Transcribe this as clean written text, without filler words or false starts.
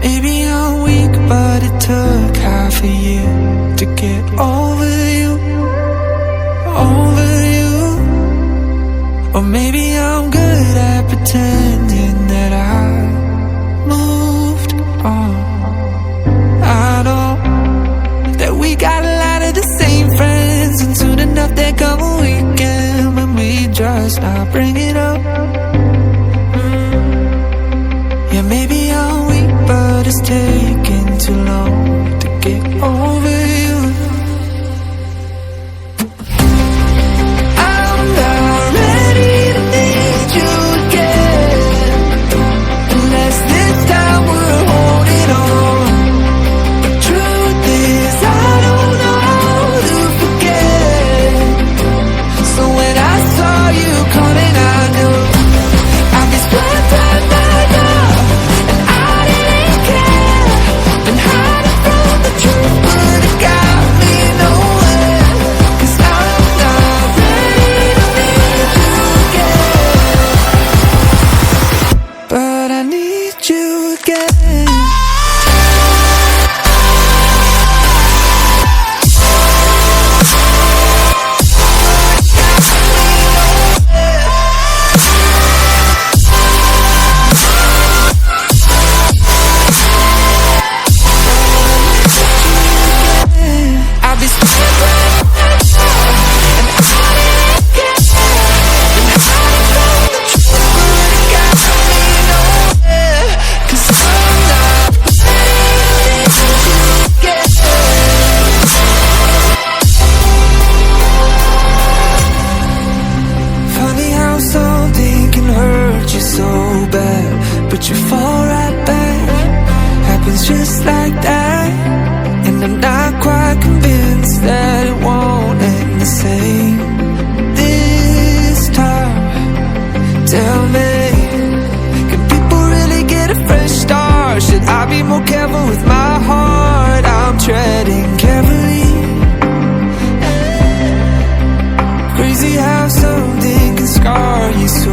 Maybe I'm weak, but it took half a year to get over you, over you. Or maybe I'm good at pretending that I moved on. I know that we got a lot of the same friends, and soon enough there come a weekend when we just not bring it up. Yeah, maybe I'm weak, but it's taking too long to get over you. I'm not ready to need you again, unless this time we're holding on. The truth is I don't know how to forget. So when I saw you coming, I knew I'd be split right now. And I didn't care, been hiding from the truth, but it got me nowhere. 'Cause I'm not ready to need you again, but I need you again. I'll be split right now, and I didn't care, been hiding from the truth, but it got me nowhere. 'Cause I'm not ready to need you again. Funny how something can hurt you so bad, but you fall right back. Happens just like that. And I'm not quite convinced that it won't end the same this time. Tell me, can people really get a fresh start? Should I be more careful with my heart? I'm treading carefully. Crazy how something can scar you so